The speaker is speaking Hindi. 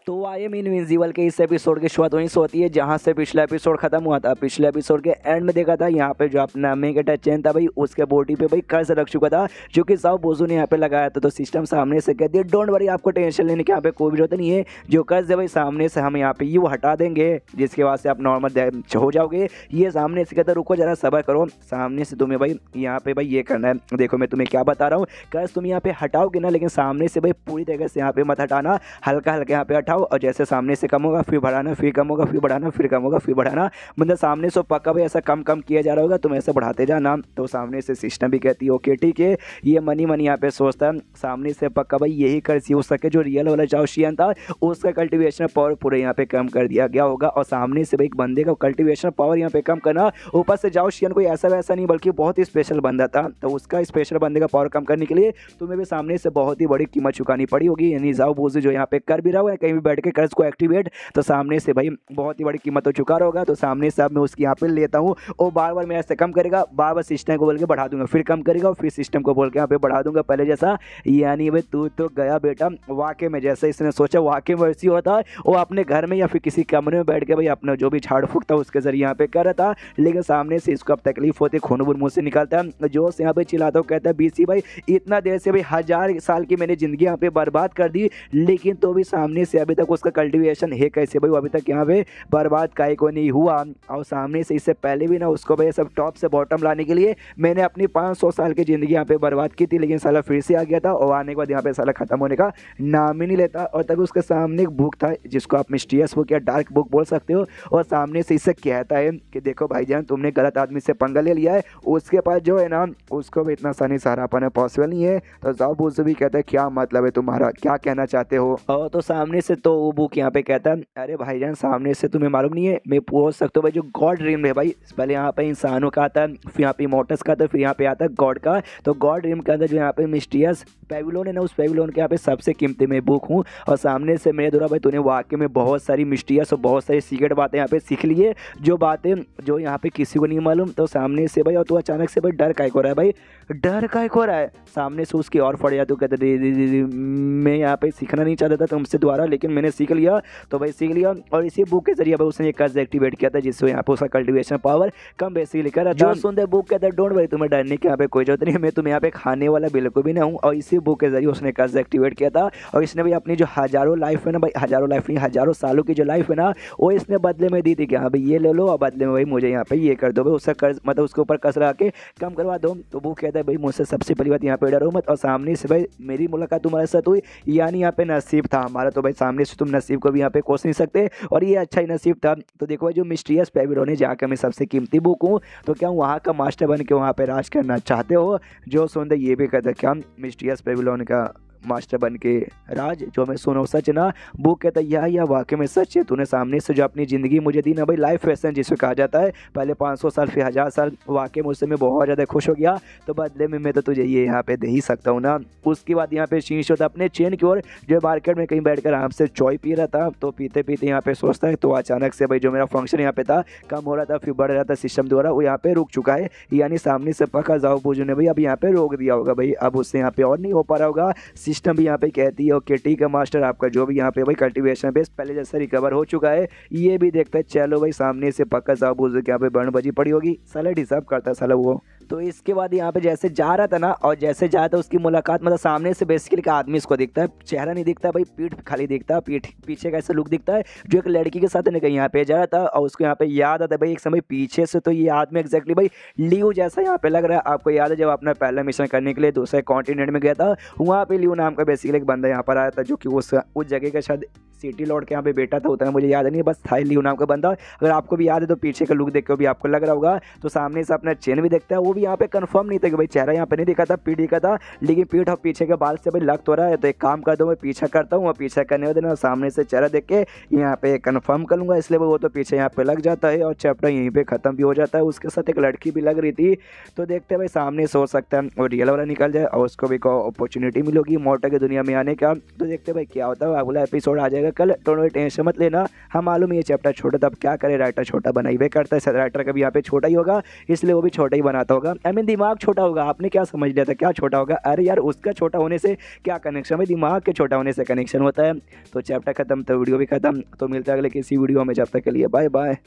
तो आई एम इनविंसिबल के इस एपिसोड की शुरुआत वहीं से होती है जहां से पिछला एपिसोड खत्म हुआ था। पिछले एपिसोड के एंड में देखा था यहाँ पे जो अपना मेगा चैन था भाई, उसके बॉडी पे भाई कर्ज रख चुका था जो कि साउ बोजू ने यहाँ पे लगाया था। तो सिस्टम सामने से कहती है डोंट वरी, आपको टेंशन लेने की यहाँ पे कोई भी जरूरत नहीं है, जो कर्ज है भाई सामने से हम यहाँ पे ये हटा देंगे, जिसके बाद से आप नॉर्मल हो जाओगे। ये सामने से कहता है रुको जरा सब्र करो, सामने से तुम्हें भाई यहाँ पे भाई ये करना है। देखो मैं तुम्हें क्या बता रहा हूँ, कर्ज तुम यहाँ पे हटाओगे ना, लेकिन सामने से भाई पूरी तरीके से यहाँ पे मत हटाना, हल्का हल्का यहाँ पे हटाओ। और जैसे सामने से कम होगा फिर बढ़ाना, फिर कम होगा फिर बढ़ाना, फिर कम होगा फिर बढ़ाना, मतलब सामने से पक्का भाई ऐसा कम कम किया जा रहा होगा, तुम ऐसे बढ़ाते जाना। तो सामने से सिस्टम भी कहती है ओके ठीक है, ये मनी यहाँ पे सोचता है सामने से पक्का भाई यही कर्ज हो सके जो रियल वाला जाओशियन था उसका कल्टीवेशन पावर पूरे यहाँ पे कम कर दिया गया होगा। और सामने से भाई एक बंदे का कल्टीवेशन पावर यहाँ पे कम करना, ऊपर से जाओशियन कोई ऐसा वैसा नहीं बल्कि बहुत ही स्पेशल बंदा था, तो उसका स्पेशल बंदे का पावर कम करने के लिए तुम्हें भी सामने से बहुत ही बड़ी कीमत चुकानी पड़ी होगी। यानी जाओ बोझ जो यहाँ पे कर भी रहा है कहीं भी बैठ के कर्ज को एक्टिवेट, तो सामने से भाई बहुत ही बड़ी कीमत तो चुका होगा। तो सामने से अब मैं उसकी यहाँ पे लेता हूँ और बार बार मैं ऐसे कम करेगा, बार बार सिस्टम को बोल के बढ़ा दूंगा, फिर कम करेगा और फिर सिस्टम को बोल के यहाँ पे बढ़ा दूंगा पहले जैसा। यानी भाई तू तो गया बेटा, वाकई में जैसे इसने सोचा वाकई में वैसी होता है। वो अपने घर में या फिर किसी कमरे में बैठ के भाई अपना जो भी झाड़ फूक था उसके जरिए यहाँ पे कर रहा था, लेकिन सामने से इसको अब तकलीफ होती है, खून वून मुँह से निकलता है, जो यहाँ पे चिल्लाता कहता है बीसी भाई इतना देर से भाई 1000 साल की मैंने जिंदगी यहाँ पे बर्बाद कर दी, लेकिन तो भी सामने से अभी तक उसका कल्टीवेशन है कैसे भाई, वो अभी तक यहाँ पे बर्बाद काहे को नहीं हुआ। और सामने से इससे पहले भी ना उसको भाई सब टॉप से बॉटम लाने के लिए मैंने अपनी 500 साल की ज़िंदगी यहाँ पे बर्बाद की थी, लेकिन साला फिर से आ गया था और आने के बाद यहाँ पे साला खत्म होने का नाम ही नहीं लेता। और तभी उसके सामने एक बुक था जिसको आप मिस्टीरियस बुक या डार्क बुक बोल सकते हो, और सामने से इससे कहता है कि देखो भाईजान तुमने गलत आदमी से पंगा ले लिया है, उसके पास जो है ना उसको भी इतना आसानी सहारा पाना पॉसिबल नहीं है। तो जाओ बुक भी कहता है क्या मतलब है तुम्हारा, क्या कहना चाहते हो। और तो सामने से तो वो बुक यहाँ पे कहता है अरे भाईजान सामने से तुम्हें मालूम नहीं है, मैं पूछ सकता हूँ भाई जो गॉड ड्रीम है भाई, पहले यहाँ पे इंसानों का आता है, फिर यहाँ पे मोटर्स का आता है, फिर यहाँ पे आता है गॉड का। तो गॉड ड्रीम के अंदर जो यहाँ पे मिस्टीरियस पेविलोन है ना, उस पेविलोन के यहाँ पे सबसे कीमती मैं बुक हूँ। और सामने से मेरे द्वारा भाई तूने वाकई में बहुत सारी मिस्टीरियस और बहुत सारी सीक्रेट बातें यहाँ पे सीख ली है, जो बातें जो यहाँ पे किसी को नहीं मालूम। तो सामने से भाई और तू अचानक से भाई डर काय को रहा है भाई, डर काय को रहा है, सामने से उसकी और फट जाती, कहते मैं यहाँ पे सीखना नहीं चाहता था तुमसे द्वारा, लेकिन मैंने सीख लिया। तो भाई सीख लिया और इसी बुक के जरिए भाई उसने एक कर्ज एक्टिवेट किया था जिससे यहाँ पे उसका कल्टीवेशन पावर कम बेसिकली कर रहा था। जो सुनते बुक कहता है डोंट वरी, तुम्हें डरने की यहाँ पे कोई जरूरत नहीं है, मैं तुम्हें यहाँ पे खाने वाला बिल्कुल भी नहीं हूँ। और इसी बुक के जरिए उसने कर्ज एक्टिवेट किया था और इसने भाई अपनी जो हजारों लाइफ है ना भाई, हजारों लाइफ नहीं हजारों सालों की जो लाइफ है ना वो इसने बदले में दी थी कि हाँ भाई ये ले लो और बदले में भाई मुझे यहाँ पे ये कर दो भाई, उसका कर्ज मतलब उसके ऊपर कर्ज लगा के कम करवा दो। तो वो कहता है भाई मुझसे सबसे पहली बात यहाँ पे डरो मत। और सामने से भाई मेरी मुलाकात तुम्हारे साथ हुई, यानी यहाँ पे नसीब था हमारा, तो भाई सामने से तुम नसीब को भी यहाँ पे कोस नहीं सकते और ये अच्छा ही नसीब था। तो देखो भाई जो मिस्टीरियस पेविलोन है जहाँ का मैं सबसे कीमती बुक हूँ, तो क्या वहाँ का मास्टर बन के वहाँ पे राज करना चाहते हो। जो सुनते ये भी कहते क्या मिस्टीरियस पेविलोन का मास्टर बन के राज, जो मैं सुनो सच ना। बुक कहता है यह वाकई में सच है, तूने सामने से जो अपनी ज़िंदगी मुझे दी ना भाई, लाइफ फैशन जिसे कहा जाता है, पहले 500 साल फिर 1000 साल, वाकई में उससे मैं बहुत ज़्यादा खुश हो गया, तो बदले में मैं तो तुझे ये यहाँ पे दे ही सकता हूँ ना। उसके बाद यहाँ पे शीश होता अपने चेन की ओर, जो मार्केट में कहीं बैठ कर आराम से चाय पी रहा था, तो पीते पीते यहाँ पे सोचता है तो अचानक से भाई जो मेरा फंक्शन यहाँ पे था कम हो रहा था फिर बढ़ रहा था सिस्टम द्वारा, वो यहाँ पे रुक चुका है। यानी सामने से पक्का जाओ पूजू ने भाई अब यहाँ पे रोक दिया होगा भाई, अब उससे यहाँ पे और नहीं हो पा रहा होगा। सिस्टम भी यहाँ पे कहती है ओके ठीक है मास्टर, आपका जो भी यहाँ पे भाई कल्टीवेशन बेस पहले जैसा रिकवर हो चुका है, ये भी देखता है। चलो भाई सामने से पक्का जाओ पूजू के यहाँ पे बर्न बजी पड़ी होगी, साला डिजर्व करता है साला वो। तो इसके बाद यहाँ पे जैसे जा रहा था ना, और जैसे जाता था उसकी मुलाकात मतलब सामने से बेसिकली का आदमी इसको दिखता है, चेहरा नहीं दिखता भाई, पीठ खाली दिखता है, पीठ पीछे का ऐसा लुक दिखता है, जो एक लड़की के साथ कहीं यहाँ पे जा रहा था। और उसको यहाँ पे याद आता है भाई एक समय पीछे से, तो ये आदमी एक्जैक्टली भाई लियो जैसा यहाँ पे लग रहा है। आपको याद है जब अपना पहला मिशन करने के लिए दूसरे कॉन्टिनेंट में गया था, वहाँ पे लियो नाम का बेसिकली एक बंदा यहाँ पर आया था, जो कि उस जगह का शायद सिटी लॉर्ड के यहाँ पे बेटा था, उतना मुझे याद नहीं, बस था लियो नाम का बंदा। अगर आपको भी याद है तो पीछे का लुक देख के भी आपको लग रहा होगा। तो सामने से अपना चेन भी देखता है, वो भी यहाँ पे कंफर्म नहीं था कि भाई चेहरा यहाँ पे नहीं दिखा था, पीठ दिखा था, लेकिन पीठ और पीछे के बाल से भाई लग तो रहा है। तो एक काम कर दो, मैं पीछा करता हूँ और पीछा करने वाले ना सामने से चेहरा देख के यहाँ पे कंफर्म कर लूँगा, इसलिए वो तो पीछे यहाँ पे लग जाता है और चैप्टर यहीं पे खत्म भी हो जाता है। उसके साथ एक लड़की भी लग रही थी, तो देखते भाई सामने से हो सकता है और रियल वाला निकल जाए और उसको भी अपॉर्चुनिटी मिलेगी मोटा की दुनिया में आने का। तो देखते भाई क्या होता है, अगला एपिसोड आ जाएगा जाएगा कल, तो टेंशन मत लेना। हम मालूम ये चैप्टर छोटा था, अब क्या करे, राइटर छोटा बना ही करता है, राइटर का भी यहाँ पे छोटा ही होगा, इसलिए वो भी छोटा ही बनाता होगा। आई मीन दिमाग छोटा होगा। आपने क्या समझ लिया था, क्या छोटा होगा? अरे यार उसका छोटा होने से क्या कनेक्शन है, दिमाग के छोटा होने से कनेक्शन होता है। तो चैप्टर खत्म तो वीडियो भी खत्म। तो मिलता है अगले किसी वीडियो में, जब तक के लिए बाय बाय।